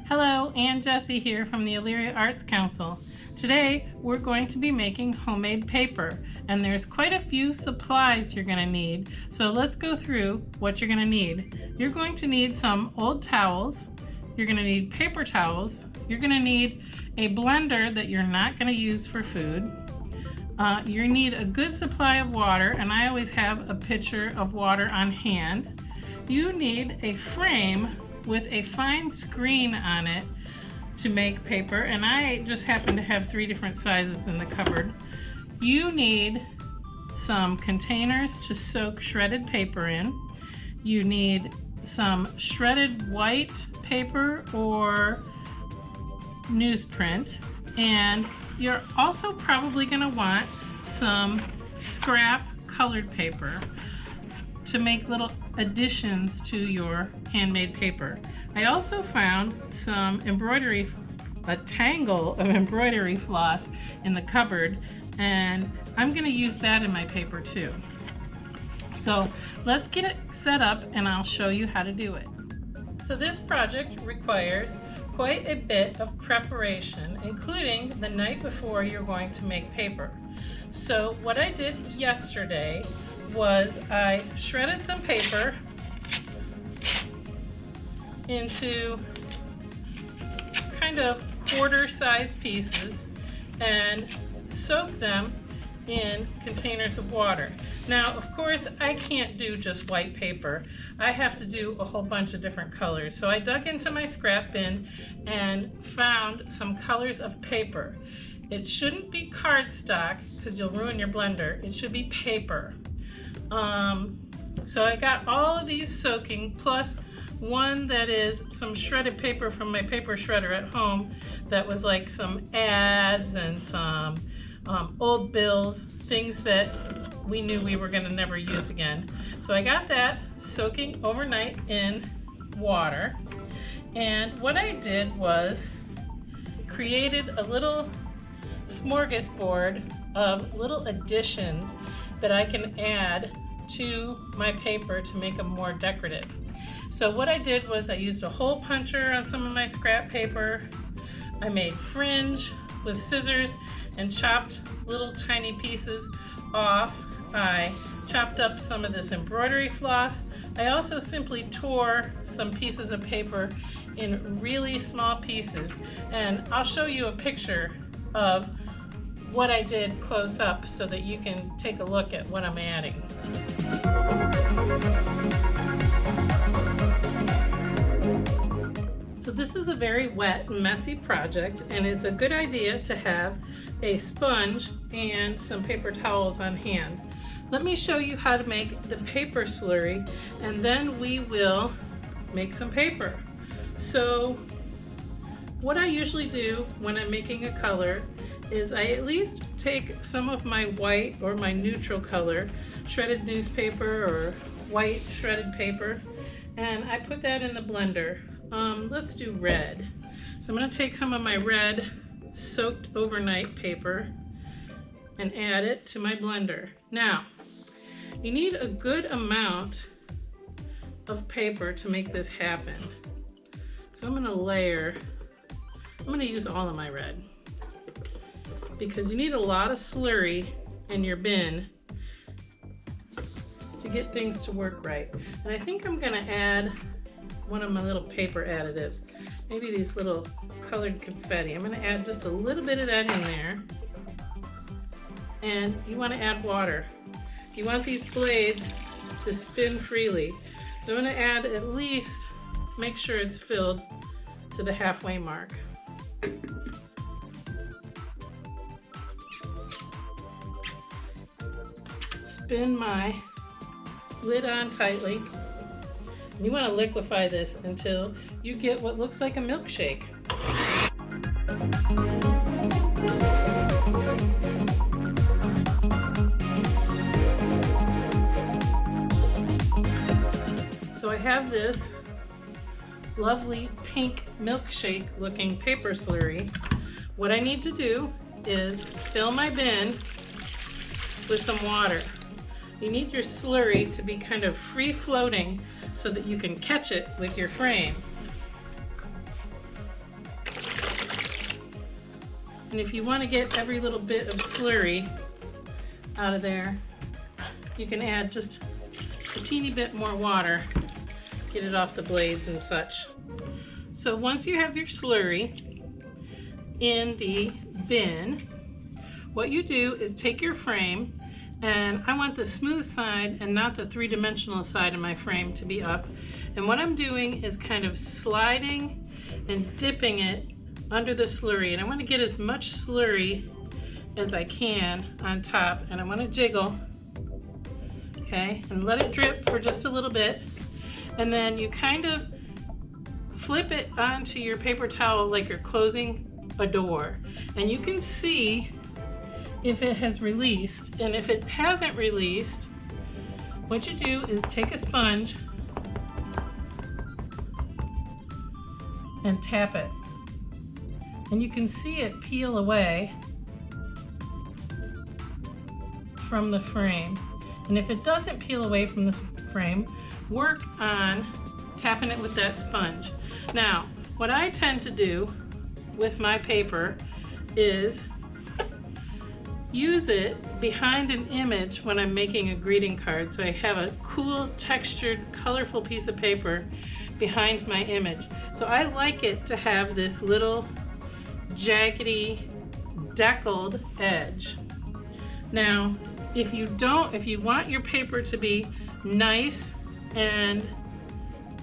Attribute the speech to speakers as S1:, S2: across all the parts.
S1: Hello, Ann Jessie here from the Elyria Arts Council. Today we're going to be making homemade paper, and there's quite a few supplies you're going to need. So let's go through what you're going to need. You're going to need some old towels, you're going to need paper towels, you're going to need a blender that you're not going to use for food. You need a good supply of water, and I always have a pitcher of water on hand. You need a frame with a fine screen on it to make paper, and I just happen to have 3 different sizes in the cupboard. You need some containers to soak shredded paper in. You need some shredded white paper or newsprint, and you're also probably going to want some scrap colored paper to make little additions to your handmade paper. I also found some embroidery, a tangle of embroidery floss in the cupboard, and I'm going to use that in my paper too. So let's get it set up and I'll show you how to do it. So this project requires quite a bit of preparation, including the night before you're going to make paper. So what I did yesterday was I shredded some paper into kind of quarter-sized pieces and soaked them in containers of water. Now, of course, I can't do just white paper. I have to do a whole bunch of different colors. So I dug into my scrap bin and found some colors of paper. It shouldn't be cardstock because you'll ruin your blender. It should be paper. So I got all of these soaking, plus one that is some shredded paper from my paper shredder at home that was like some ads and some old bills, things that we knew we were going to never use again. So I got that soaking overnight in water, and what I did was created a little smorgasbord of little additions that I can add to my paper to make them more decorative. So what I did was I used a hole puncher on some of my scrap paper. I made fringe with scissors and chopped little tiny pieces off. I chopped up some of this embroidery floss. I also simply tore some pieces of paper in really small pieces, and I'll show you a picture of what I did close up so that you can take a look at what I'm adding. So this is a very wet and messy project, and it's a good idea to have a sponge and some paper towels on hand. Let me show you how to make the paper slurry, and then we will make some paper. So what I usually do when I'm making a color is I at least take some of my white or my neutral color, shredded newspaper or white shredded paper, and I put that in the blender. Let's do red. So I'm going to take some of my red soaked overnight paper and add it to my blender. Now, you need a good amount of paper to make this happen. So I'm going to layer, I'm going to use all of my red, because you need a lot of slurry in your bin to get things to work right. And I think I'm going to add one of my little paper additives, maybe these little colored confetti. I'm going to add just a little bit of that in there. And you want to add water. You want these blades to spin freely. So I'm going to add at least, make sure it's filled to the halfway mark. Spin my lid on tightly. You want to liquefy this until you get what looks like a milkshake. So I have this lovely pink milkshake looking paper slurry. What I need to do is fill my bin with some water. you need your slurry to be kind of free floating so that you can catch it with your frame. And if you want to get every little bit of slurry out of there, you can add just a teeny bit more water, get it off the blades and such. So once you have your slurry in the bin, what you do is take your frame, and I want the smooth side and not the three-dimensional side of my frame to be up. And what I'm doing is kind of sliding and dipping it under the slurry. And I want to get as much slurry as I can on top, and I want to jiggle, okay, and let it drip for just a little bit. And then you kind of flip it onto your paper towel like you're closing a door. And you can see if it has released, and if it hasn't released, what you do is take a sponge and tap it. And you can see it peel away from the frame. And if it doesn't peel away from the frame, work on tapping it with that sponge. Now, what I tend to do with my paper is use it behind an image when I'm making a greeting card. So I have a cool, textured, colorful piece of paper behind my image. So I like it to have this little jaggedy, deckled edge. Now, if you want your paper to be nice and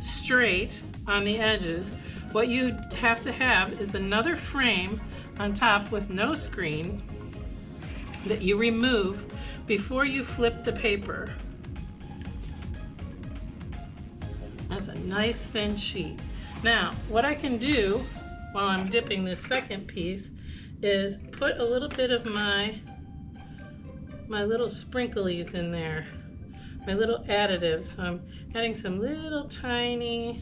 S1: straight on the edges, what you have to have is another frame on top with no screen that you remove before you flip the paper. That's a nice thin sheet. Now, what I can do while I'm dipping this second piece is put a little bit of my little sprinklies in there, my little additives. So I'm adding some little tiny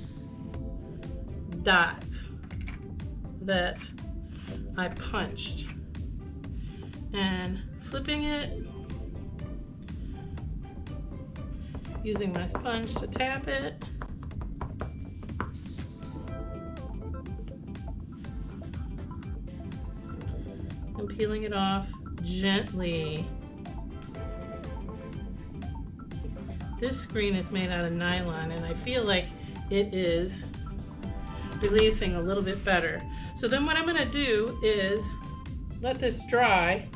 S1: dots that I punched and flipping it, using my sponge to tap it, and peeling it off gently. This screen is made out of nylon, and I feel like it is releasing a little bit better. So then what I'm going to do is let this dry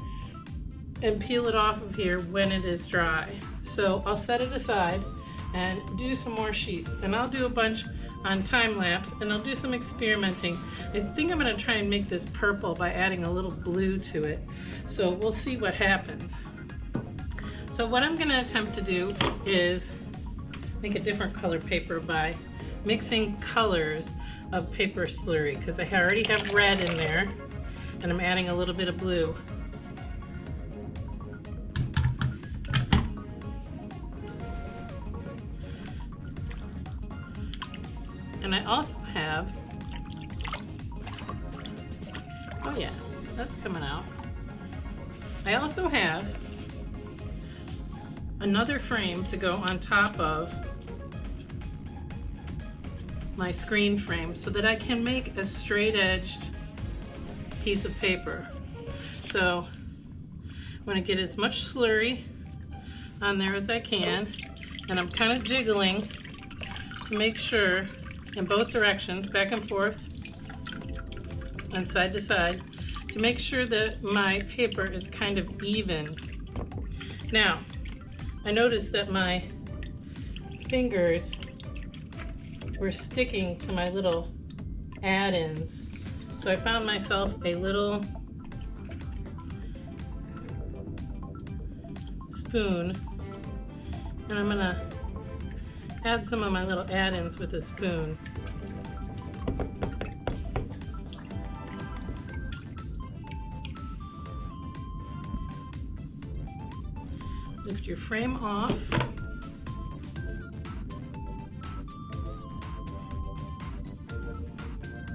S1: and peel it off of here when it is dry. So I'll set it aside and do some more sheets, and I'll do a bunch on time lapse, and I'll do some experimenting. I think I'm going to try and make this purple by adding a little blue to it. So we'll see what happens. So what I'm going to attempt to do is make a different color paper by mixing colors of paper slurry, because I already have red in there, and I'm adding a little bit of blue. And I also have, oh yeah, that's coming out. I also have another frame to go on top of my screen frame so that I can make a straight-edged piece of paper. So I'm going to get as much slurry on there as I can, and I'm kind of jiggling to make sure in both directions, back and forth and side to side, to make sure that my paper is kind of even. Now, I noticed that my fingers were sticking to my little add-ins, so I found myself a little spoon, and I'm gonna add some of my little add-ins with a spoon. Lift your frame off.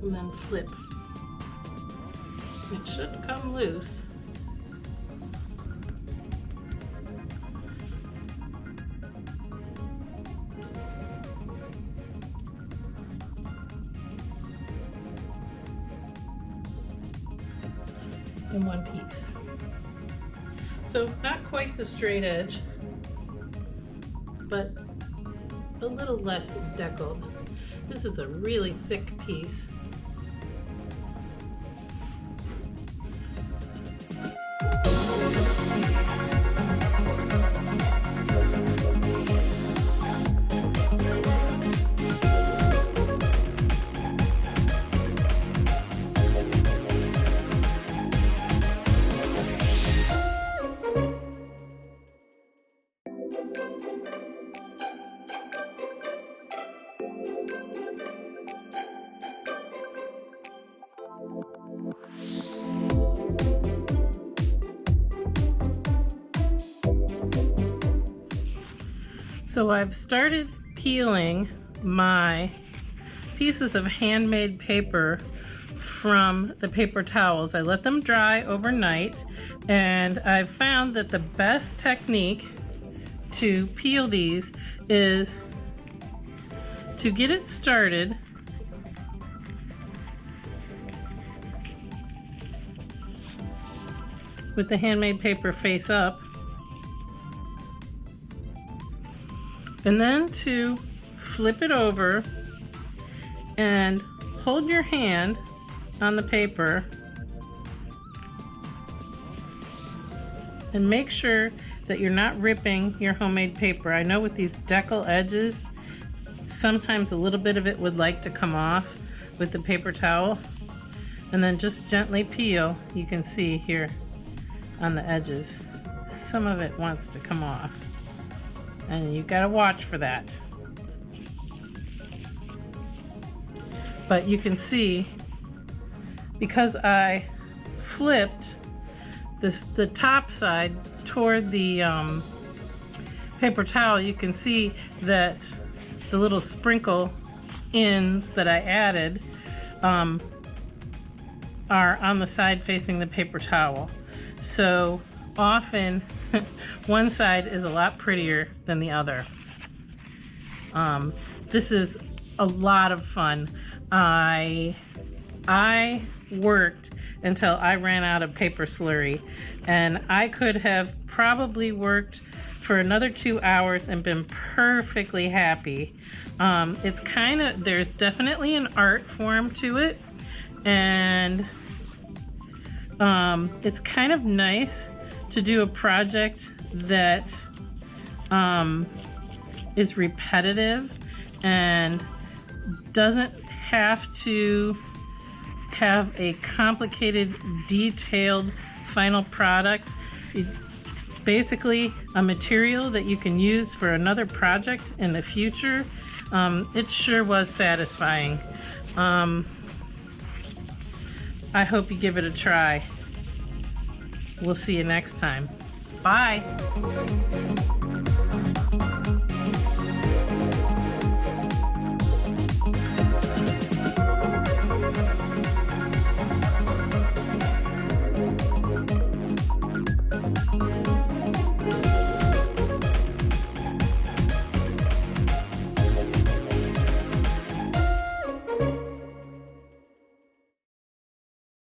S1: And then flip. It should come loose. in one piece. So not quite the straight edge, but a little less deckled. This is a really thick piece. So I've started peeling my pieces of handmade paper from the paper towels. I let them dry overnight, and I've found that the best technique to peel these is to get it started with the handmade paper face up, and then to flip it over and hold your hand on the paper and make sure that you're not ripping your homemade paper. I know with these decal edges, sometimes a little bit of it would like to come off with the paper towel, and then just gently peel. You can see here on the edges, some of it wants to come off, and you gotta watch for that. But you can see, because I flipped the top side toward the paper towel, you can see that the little sprinkle ends that I added are on the side facing the paper towel. So often one side is a lot prettier than the other. This is a lot of fun. I worked until I ran out of paper slurry, and I could have probably worked for another 2 hours and been perfectly happy. It's kind of, there's definitely an art form to it, and it's kind of nice to do a project that is repetitive and doesn't have to have a complicated, detailed final product. Basically a material that you can use for another project in the future. It sure was satisfying. I hope you give it a try. We'll see you next time. Bye.